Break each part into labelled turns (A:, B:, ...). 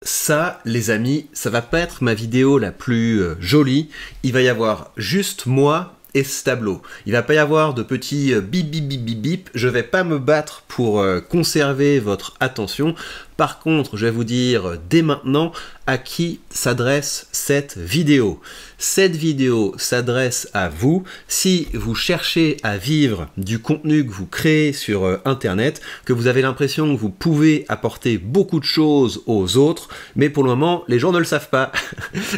A: Ça, les amis, ça va pas être ma vidéo la plus jolie. Il va y avoir juste moi et ce tableau. Il va pas y avoir de petits bip bip bip bip bip. Je vais pas me battre pour conserver votre attention. Par contre, je vais vous dire dès maintenant à qui s'adresse cette vidéo. Cette vidéo s'adresse à vous si vous cherchez à vivre du contenu que vous créez sur Internet, que vous avez l'impression que vous pouvez apporter beaucoup de choses aux autres, mais pour le moment, les gens ne le savent pas.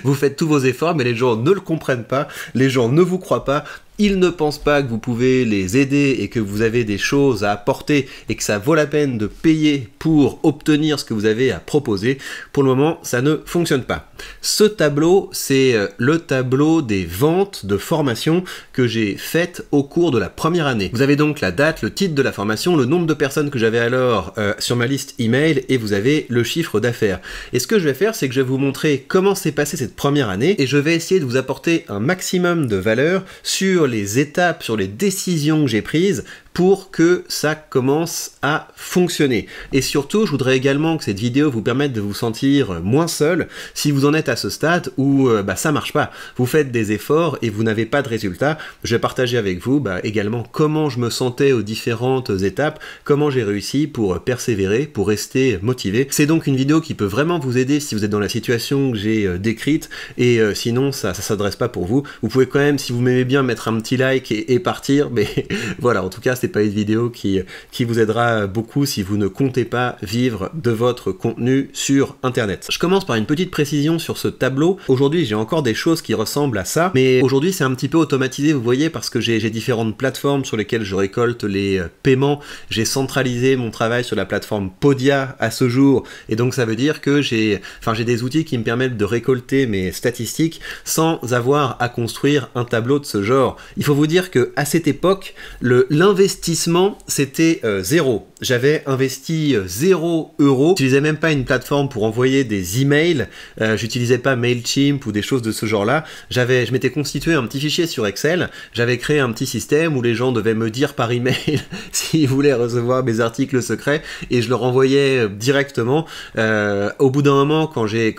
A: Vous faites tous vos efforts, mais les gens ne le comprennent pas, les gens ne vous croient pas. Ils ne pensent pas que vous pouvez les aider et que vous avez des choses à apporter et que ça vaut la peine de payer pour obtenir ce que vous avez à proposer. Pour le moment, ça ne fonctionne pas. Ce tableau, c'est le tableau des ventes de formation que j'ai faites au cours de la première année. Vous avez donc la date, le titre de la formation, le nombre de personnes que j'avais alors sur ma liste email et vous avez le chiffre d'affaires. Et ce que je vais faire, c'est que je vais vous montrer comment s'est passée cette première année et je vais essayer de vous apporter un maximum de valeur sur les étapes, sur les décisions que j'ai prises pour que ça commence à fonctionner. Et surtout, je voudrais également que cette vidéo vous permette de vous sentir moins seul si vous en êtes à ce stade où ça marche pas. Vous faites des efforts et vous n'avez pas de résultat. Je vais partager avec vous également comment je me sentais aux différentes étapes, comment j'ai réussi pour persévérer, pour rester motivé. C'est donc une vidéo qui peut vraiment vous aider si vous êtes dans la situation que j'ai décrite et sinon ça s'adresse pas pour vous. Vous pouvez quand même, si vous m'aimez bien, mettre un petit like et partir, mais voilà, en tout cas, c'est pas une vidéo qui vous aidera beaucoup si vous ne comptez pas vivre de votre contenu sur Internet. Je commence par une petite précision sur ce tableau. Aujourd'hui, j'ai encore des choses qui ressemblent à ça, mais aujourd'hui, c'est un petit peu automatisé, vous voyez, parce que j'ai différentes plateformes sur lesquelles je récolte les paiements. J'ai centralisé mon travail sur la plateforme Podia à ce jour, et donc ça veut dire que j'ai des outils qui me permettent de récolter mes statistiques sans avoir à construire un tableau de ce genre. Il faut vous dire que à cette époque, l'investissement c'était 0. J'avais investi 0 €. J'utilisais même pas une plateforme pour envoyer des emails. J'utilisais pas Mailchimp ou des choses de ce genre-là. Je m'étais constitué un petit fichier sur Excel. J'avais créé un petit système où les gens devaient me dire par email s'ils voulaient recevoir mes articles secrets et je leur envoyais directement. Au bout d'un moment, quand j'ai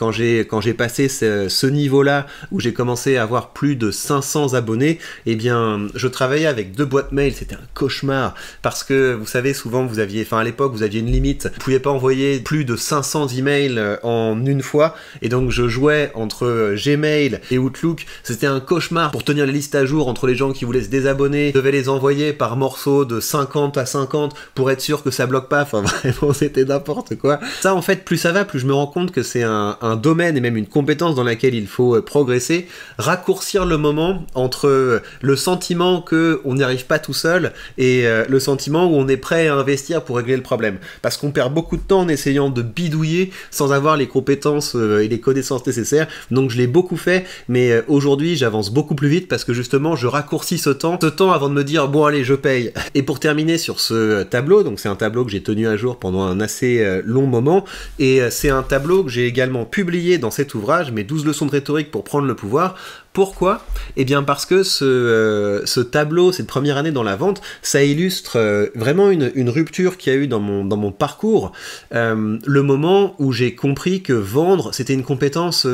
A: passé ce niveau-là où j'ai commencé à avoir plus de 500 abonnés, eh bien, je travaillais avec 2 boîtes mail. C'était un cauchemar parce que vous savez, souvent à l'époque vous aviez une limite, vous pouviez pas envoyer plus de 500 emails en une fois et donc je jouais entre Gmail et Outlook. C'était un cauchemar pour tenir les listes à jour entre les gens qui voulaient se désabonner. Je devais les envoyer par morceaux de 50 à 50 pour être sûr que ça bloque pas. Enfin vraiment, c'était n'importe quoi. Ça, en fait, plus ça va, plus je me rends compte que c'est un domaine et même une compétence dans laquelle il faut progresser, raccourcir le moment entre le sentiment que on n'y arrive pas tout seul et le sentiment où on est prêt à investir pour régler le problème. Parce qu'on perd beaucoup de temps en essayant de bidouiller sans avoir les compétences et les connaissances nécessaires. Donc je l'ai beaucoup fait, mais aujourd'hui j'avance beaucoup plus vite parce que justement je raccourcis ce temps avant de me dire bon allez, je paye. Et pour terminer sur ce tableau, donc c'est un tableau que j'ai tenu à jour pendant un assez long moment et c'est un tableau que j'ai également publié dans cet ouvrage, mes 12 leçons de rhétorique pour prendre le pouvoir. Pourquoi? Eh bien parce que ce tableau, cette première année dans la vente, ça illustre vraiment une rupture qu'il y a eu dans mon parcours, le moment où j'ai compris que vendre, c'était une compétence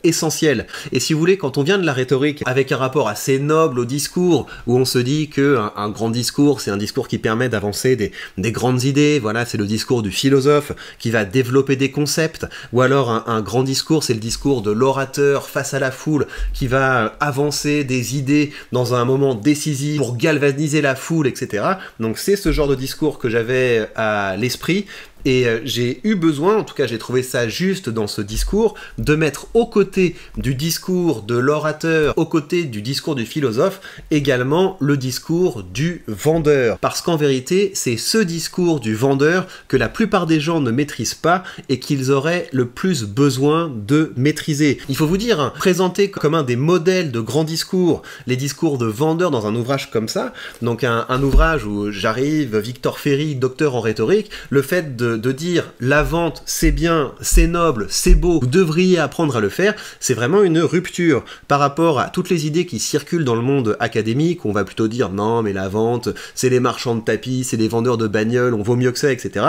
A: essentielle. Et si vous voulez, quand on vient de la rhétorique, avec un rapport assez noble au discours, où on se dit qu'un grand discours, c'est un discours qui permet d'avancer des grandes idées, voilà, c'est le discours du philosophe qui va développer des concepts, ou alors un grand discours, c'est le discours de l'orateur face à la foule, qui va avancer des idées dans un moment décisif pour galvaniser la foule, etc. Donc c'est ce genre de discours que j'avais à l'esprit. Et j'ai eu besoin, en tout cas j'ai trouvé ça juste dans ce discours, de mettre aux côtés du discours de l'orateur, aux côtés du discours du philosophe, également le discours du vendeur. Parce qu'en vérité, c'est ce discours du vendeur que la plupart des gens ne maîtrisent pas et qu'ils auraient le plus besoin de maîtriser. Il faut vous dire, présenter comme un des modèles de grands discours, les discours de vendeurs dans un ouvrage comme ça, donc un ouvrage où j'arrive, Victor Ferry, docteur en rhétorique, le fait de de dire la vente c'est bien, c'est noble, c'est beau, vous devriez apprendre à le faire, c'est vraiment une rupture par rapport à toutes les idées qui circulent dans le monde académique. On va plutôt dire non mais la vente c'est les marchands de tapis, c'est les vendeurs de bagnoles, on vaut mieux que ça, etc.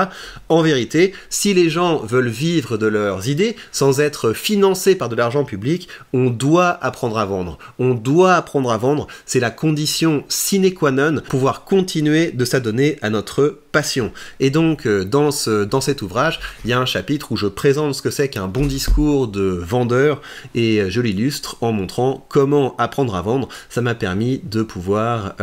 A: En vérité, si les gens veulent vivre de leurs idées sans être financés par de l'argent public, on doit apprendre à vendre. On doit apprendre à vendre, c'est la condition sine qua non pour pouvoir continuer de s'adonner à notre passion. Et donc, dans cet ouvrage, il y a un chapitre où je présente ce que c'est qu'un bon discours de vendeur et je l'illustre en montrant comment apprendre à vendre. Ça m'a permis de pouvoir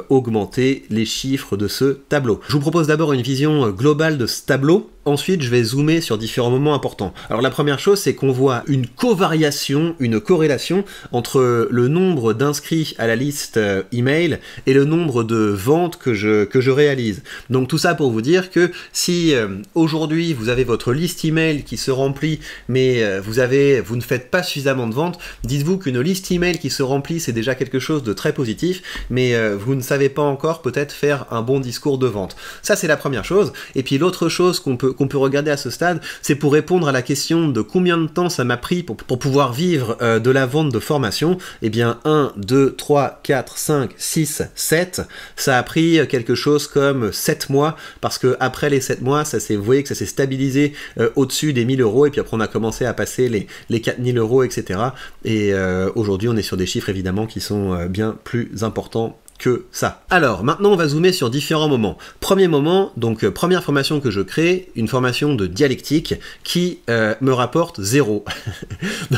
A: augmenter les chiffres de ce tableau. Je vous propose d'abord une vision globale de ce tableau. Ensuite, je vais zoomer sur différents moments importants. Alors la première chose, c'est qu'on voit une covariation, une corrélation entre le nombre d'inscrits à la liste email et le nombre de ventes que je réalise. Donc tout ça pour vous dire que si aujourd'hui vous avez votre liste email qui se remplit, mais vous ne faites pas suffisamment de ventes, dites-vous qu'une liste email qui se remplit, c'est déjà quelque chose de très positif, mais vous ne savez pas encore peut-être faire un bon discours de vente. Ça, c'est la première chose. Et puis l'autre chose qu'on peut regarder à ce stade, c'est pour répondre à la question de combien de temps ça m'a pris pour pouvoir vivre de la vente de formation. Eh bien 1, 2, 3, 4, 5, 6, 7, ça a pris quelque chose comme 7 mois, parce que après les 7 mois, vous voyez que ça s'est stabilisé au-dessus des 1000 euros, et puis après on a commencé à passer les 4000 euros, etc. Et aujourd'hui on est sur des chiffres évidemment qui sont bien plus importants que ça. Alors, maintenant on va zoomer sur différents moments. Premier moment, donc première formation que je crée, une formation de dialectique qui me rapporte 0.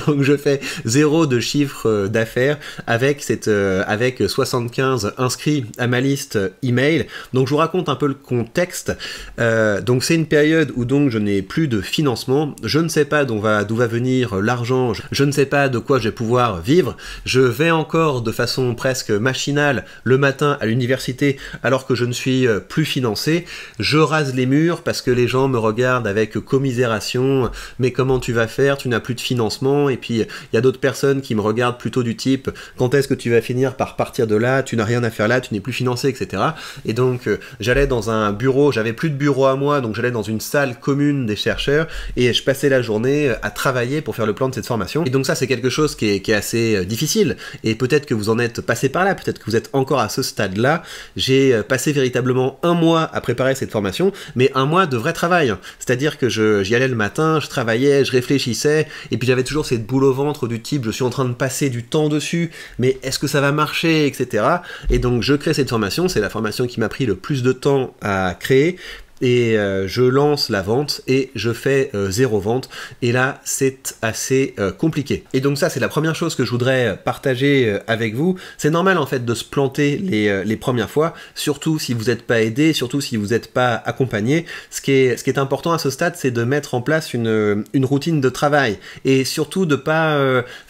A: Donc je fais 0 de chiffre d'affaires avec 75 inscrits à ma liste email. Donc je vous raconte un peu le contexte. Donc c'est une période où donc je n'ai plus de financement, je ne sais pas d'où va venir l'argent, je ne sais pas de quoi je vais pouvoir vivre, je vais encore de façon presque machinale le matin à l'université alors que je ne suis plus financé, je rase les murs parce que les gens me regardent avec commisération, mais comment tu vas faire, tu n'as plus de financement, et puis il y a d'autres personnes qui me regardent plutôt du type quand est-ce que tu vas finir par partir de là, tu n'as rien à faire là, tu n'es plus financé, etc. Et donc j'allais dans un bureau, j'avais plus de bureau à moi, donc j'allais dans une salle commune des chercheurs et je passais la journée à travailler pour faire le plan de cette formation. Et donc ça c'est quelque chose qui est assez difficile, et peut-être que vous en êtes passé par là, peut-être que vous êtes encore à ce stade-là. J'ai passé véritablement un mois à préparer cette formation, mais un mois de vrai travail. C'est-à-dire que j'y allais le matin, je travaillais, je réfléchissais, et puis j'avais toujours cette boule au ventre du type je suis en train de passer du temps dessus, mais est-ce que ça va marcher, etc. Et donc je crée cette formation, c'est la formation qui m'a pris le plus de temps à créer, et je lance la vente et je fais 0 vente, et là c'est assez compliqué. Et donc ça c'est la première chose que je voudrais partager avec vous. C'est normal en fait de se planter les premières fois, surtout si vous n'êtes pas aidé, surtout si vous n'êtes pas accompagné. Ce qui est important à ce stade, c'est de mettre en place une routine de travail, et surtout de pas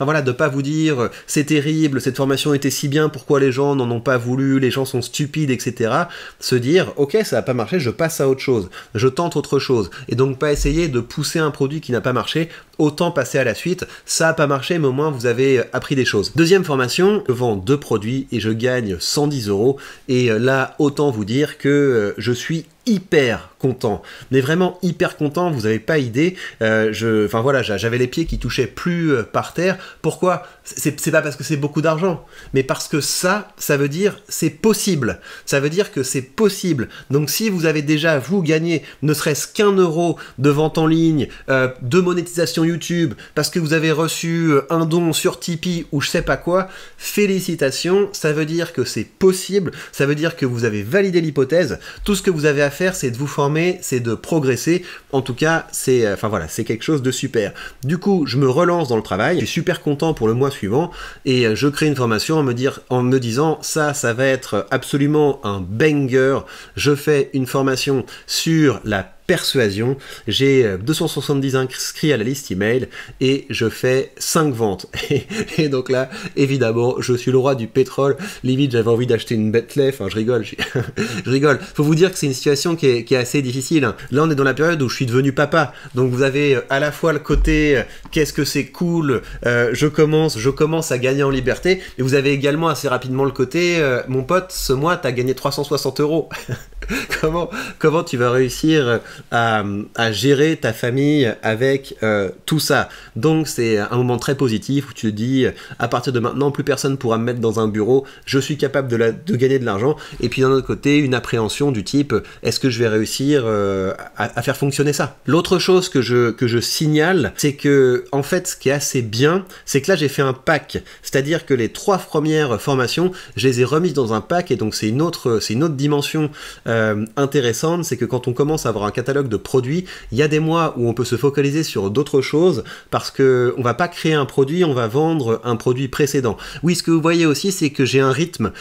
A: de pas vous dire c'est terrible, cette formation était si bien, pourquoi les gens n'en ont pas voulu, les gens sont stupides, etc. Se dire ok, ça n'a pas marché, je passe à autre chose, je tente autre chose, et donc pas essayer de pousser un produit qui n'a pas marché, autant passer à la suite. Ça n'a pas marché, mais au moins vous avez appris des choses. Deuxième formation, je vends 2 produits et je gagne 110 €, et là autant vous dire que je suis hyper content, mais vraiment hyper content, vous n'avez pas idée. J'avais les pieds qui touchaient plus par terre. Pourquoi? C'est pas parce que c'est beaucoup d'argent, mais parce que ça veut dire c'est possible. Ça veut dire que c'est possible. Donc si vous avez déjà, vous, gagné ne serait-ce qu'1 € de vente en ligne, de monétisation YouTube, parce que vous avez reçu un don sur Tipeee ou je sais pas quoi, félicitations, ça veut dire que c'est possible, ça veut dire que vous avez validé l'hypothèse. Tout ce que vous avez à faire, c'est de vous former, c'est de progresser. En tout cas, c'est quelque chose de super. Du coup, je me relance dans le travail, je suis super content pour le mois suivant, et je crée une formation en me disant ça va être absolument un banger. Je fais une formation sur la persuasion, j'ai 270 inscrits à la liste email et je fais 5 ventes. Et donc là, évidemment, je suis le roi du pétrole. Limite, j'avais envie d'acheter une Bentley. Enfin, je rigole. Je rigole. Faut vous dire que c'est une situation qui est assez difficile. Là, on est dans la période où je suis devenu papa. Donc, vous avez à la fois le côté qu'est-ce que c'est cool, je commence à gagner en liberté. Et vous avez également assez rapidement le côté mon pote, ce mois, t'as gagné 360 €. Comment tu vas réussir à gérer ta famille avec tout ça. Donc c'est un moment très positif où tu te dis, à partir de maintenant, plus personne pourra me mettre dans un bureau, je suis capable de gagner de l'argent. Et puis d'un autre côté, une appréhension du type, est-ce que je vais réussir à faire fonctionner ça? L'autre chose que je signale, c'est que en fait, ce qui est assez bien, c'est que là j'ai fait un pack, c'est-à-dire que les 3 premières formations, je les ai remises dans un pack, et donc c'est une autre dimension intéressante, c'est que quand on commence à avoir un catalogue de produits, il y a des mois où on peut se focaliser sur d'autres choses, parce que on va pas créer un produit, on va vendre un produit précédent. Oui, ce que vous voyez aussi, c'est que j'ai un rythme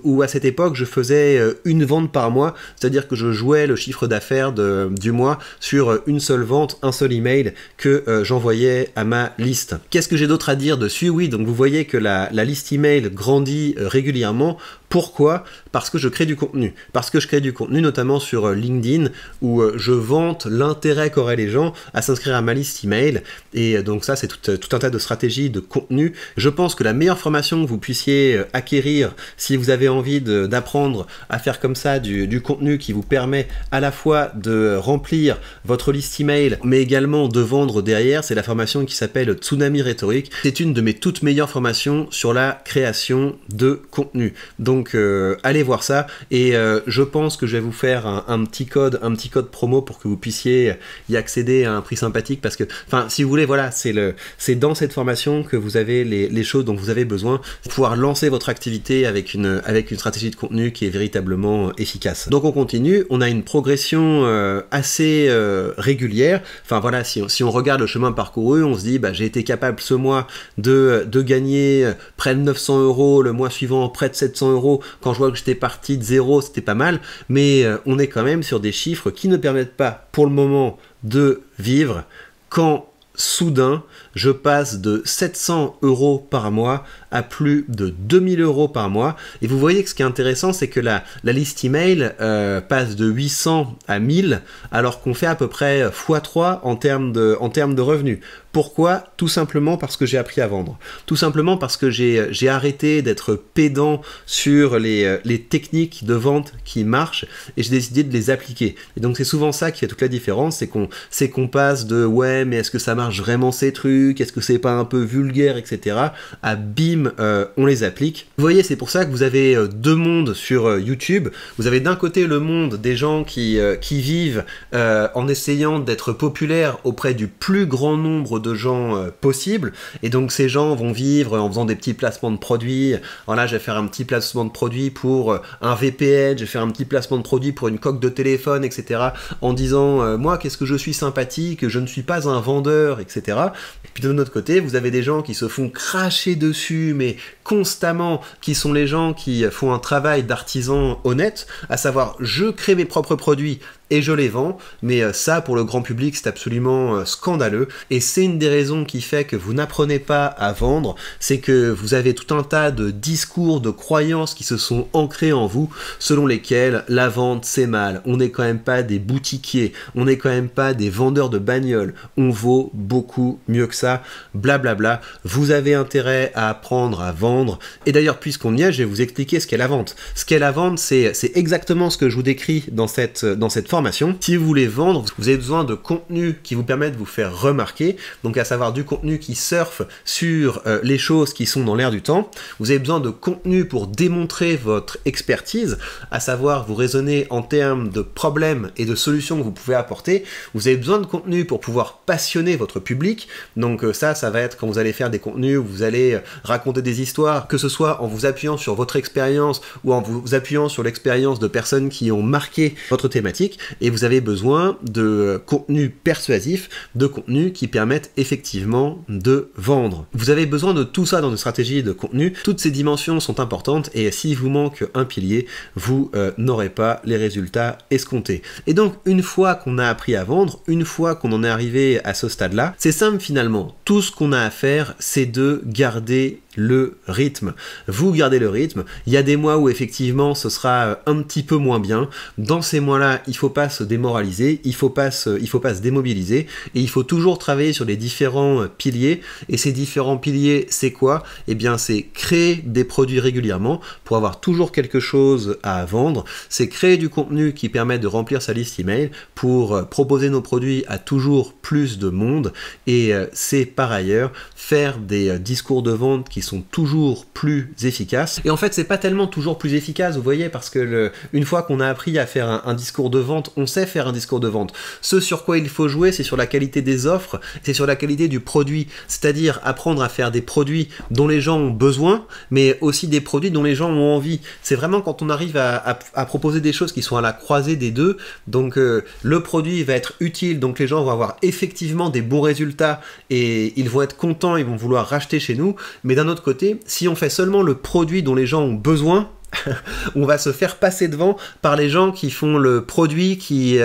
A: où à cette époque je faisais une vente par mois, c'est-à-dire que je jouais le chiffre d'affaires du mois sur une seule vente, un seul email que j'envoyais à ma liste. Qu'est-ce que j'ai d'autre à dire dessus? Oui, donc vous voyez que la liste email grandit régulièrement. Pourquoi? Parce que je crée du contenu. Parce que je crée du contenu notamment sur LinkedIn où je vante l'intérêt qu'auraient les gens à s'inscrire à ma liste email. Et donc ça, c'est tout un tas de stratégies de contenu. Je pense que la meilleure formation que vous puissiez acquérir si vous avez envie d'apprendre à faire comme ça du contenu qui vous permet à la fois de remplir votre liste email mais également de vendre derrière, c'est la formation qui s'appelle Tsunami Rhétorique. C'est une de mes toutes meilleures formations sur la création de contenu. Donc allez voir ça, et je pense que je vais vous faire un petit code promo pour que vous puissiez y accéder à un prix sympathique, parce que, enfin, si vous voulez, voilà, c'est dans cette formation que vous avez les choses dont vous avez besoin pour pouvoir lancer votre activité avec une stratégie de contenu qui est véritablement efficace. Donc on continue, on a une progression assez régulière. Enfin voilà, si on regarde le chemin parcouru, on se dit, bah, j'ai été capable ce mois de gagner près de 900 €, le mois suivant près de 700 €. Quand je vois que j'étais parti de zéro, c'était pas mal, mais on est quand même sur des chiffres qui ne permettent pas pour le moment de vivre quand soudain je passe de 700 € par mois à plus de 2000 € par mois. Et vous voyez que ce qui est intéressant, c'est que la liste email passe de 800 à 1000, alors qu'on fait à peu près x3 en termes de revenus. Pourquoi? Tout simplement parce que j'ai appris à vendre. Tout simplement parce que j'ai arrêté d'être pédant sur les techniques de vente qui marchent, et j'ai décidé de les appliquer. Et donc c'est souvent ça qui fait toute la différence, c'est qu'on passe de ouais, mais est-ce que ça marche vraiment ces trucs? Est-ce que c'est pas un peu vulgaire, etc. à bim, on les applique. Vous voyez, c'est pour ça que vous avez deux mondes sur YouTube. Vous avez d'un côté le monde des gens qui vivent en essayant d'être populaires auprès du plus grand nombre de gens possible, et donc ces gens vont vivre en faisant des petits placements de produits. Alors là, je vais faire un petit placement de produit pour un VPN, je vais faire un petit placement de produit pour une coque de téléphone, etc. en disant moi, qu'est-ce que je suis sympathique, je ne suis pas un vendeur, etc. Et puis de notre côté, vous avez des gens qui se font cracher dessus, mais constamment, qui sont les gens qui font un travail d'artisan honnête, à savoir, je crée mes propres produits et je les vends, mais ça, pour le grand public, c'est absolument scandaleux, et c'est une des raisons qui fait que vous n'apprenez pas à vendre, c'est que vous avez tout un tas de discours, de croyances qui se sont ancrés en vous, selon lesquels la vente, c'est mal, on n'est quand même pas des boutiquiers, on n'est quand même pas des vendeurs de bagnoles, on vaut beaucoup mieux que ça, blablabla. Vous avez intérêt à apprendre à vendre, et d'ailleurs, puisqu'on y est, je vais vous expliquer ce qu'est la vente. Ce qu'est la vente, c'est exactement ce que je vous décris dans cette formation. Si vous voulez vendre, vous avez besoin de contenu qui vous permet de vous faire remarquer, donc à savoir du contenu qui surfe sur les choses qui sont dans l'air du temps. Vous avez besoin de contenu pour démontrer votre expertise, à savoir vous raisonner en termes de problèmes et de solutions que vous pouvez apporter. Vous avez besoin de contenu pour pouvoir passionner votre public, donc ça va être quand vous allez faire des contenus où vous allez raconter des histoires, que ce soit en vous appuyant sur votre expérience ou en vous appuyant sur l'expérience de personnes qui ont marqué votre thématique. Et vous avez besoin de contenu persuasif, de contenu qui permettent effectivement de vendre. Vous avez besoin de tout ça dans une stratégie de contenu. Toutes ces dimensions sont importantes, et s'il vous manque un pilier, vous n'aurez pas les résultats escomptés. Et donc, une fois qu'on a appris à vendre, une fois qu'on en est arrivé à ce stade-là, c'est simple finalement. Tout ce qu'on a à faire, c'est de garder le rythme. Vous gardez le rythme. Il y a des mois où effectivement ce sera un petit peu moins bien. Dans ces mois-là, il ne faut pas se démoraliser, il ne faut pas se démobiliser, et il faut toujours travailler sur les différents piliers. Et ces différents piliers, c'est quoi? Eh bien, c'est créer des produits régulièrement pour avoir toujours quelque chose à vendre. C'est créer du contenu qui permet de remplir sa liste email pour proposer nos produits à toujours plus de monde. Et c'est par ailleurs faire des discours de vente qui sont toujours plus efficaces. Et en fait, c'est pas tellement toujours plus efficace, vous voyez, parce que une fois qu'on a appris à faire un discours de vente, on sait faire un discours de vente. Ce sur quoi il faut jouer, c'est sur la qualité des offres, c'est sur la qualité du produit, c'est-à-dire apprendre à faire des produits dont les gens ont besoin, mais aussi des produits dont les gens ont envie. C'est vraiment quand on arrive à proposer des choses qui sont à la croisée des deux, donc le produit va être utile, donc les gens vont avoir effectivement des bons résultats et ils vont être contents, ils vont vouloir racheter chez nous, mais d'un autre côté, si on fait seulement le produit dont les gens ont besoin, on va se faire passer devant par les gens qui font le produit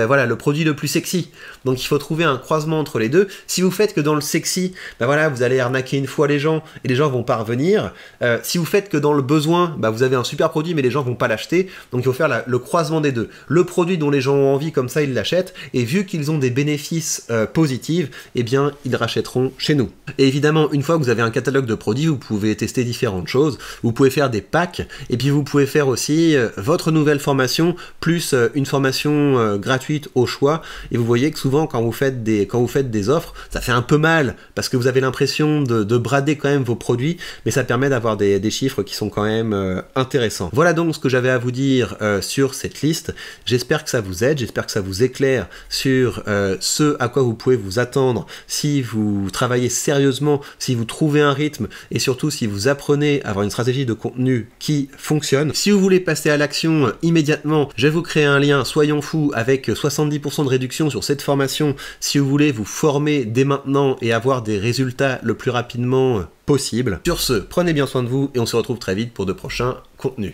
A: voilà, le produit le plus sexy. Donc il faut trouver un croisement entre les deux. Si vous faites que dans le sexy, ben voilà, vous allez arnaquer une fois les gens et les gens vont pas revenir. Si vous faites que dans le besoin, ben vous avez un super produit mais les gens vont pas l'acheter. Donc il faut faire le croisement des deux. Le produit dont les gens ont envie, comme ça ils l'achètent, et vu qu'ils ont des bénéfices positifs, eh bien ils rachèteront chez nous. Et évidemment, une fois que vous avez un catalogue de produits, vous pouvez tester différentes choses. Vous pouvez faire des packs et puis vous pouvez faire aussi votre nouvelle formation plus une formation gratuite au choix. Et vous voyez que souvent quand vous faites des offres, ça fait un peu mal parce que vous avez l'impression de brader quand même vos produits, mais ça permet d'avoir des chiffres qui sont quand même intéressants. Voilà donc ce que j'avais à vous dire sur cette liste. J'espère que ça vous aide, j'espère que ça vous éclaire sur ce à quoi vous pouvez vous attendre si vous travaillez sérieusement, si vous trouvez un rythme et surtout si vous apprenez à avoir une stratégie de contenu qui fonctionne. Si vous voulez passer à l'action immédiatement, je vais vous créer un lien Soyons Fous avec 70% de réduction sur cette formation si vous voulez vous former dès maintenant et avoir des résultats le plus rapidement possible. Sur ce, prenez bien soin de vous et on se retrouve très vite pour de prochains contenus.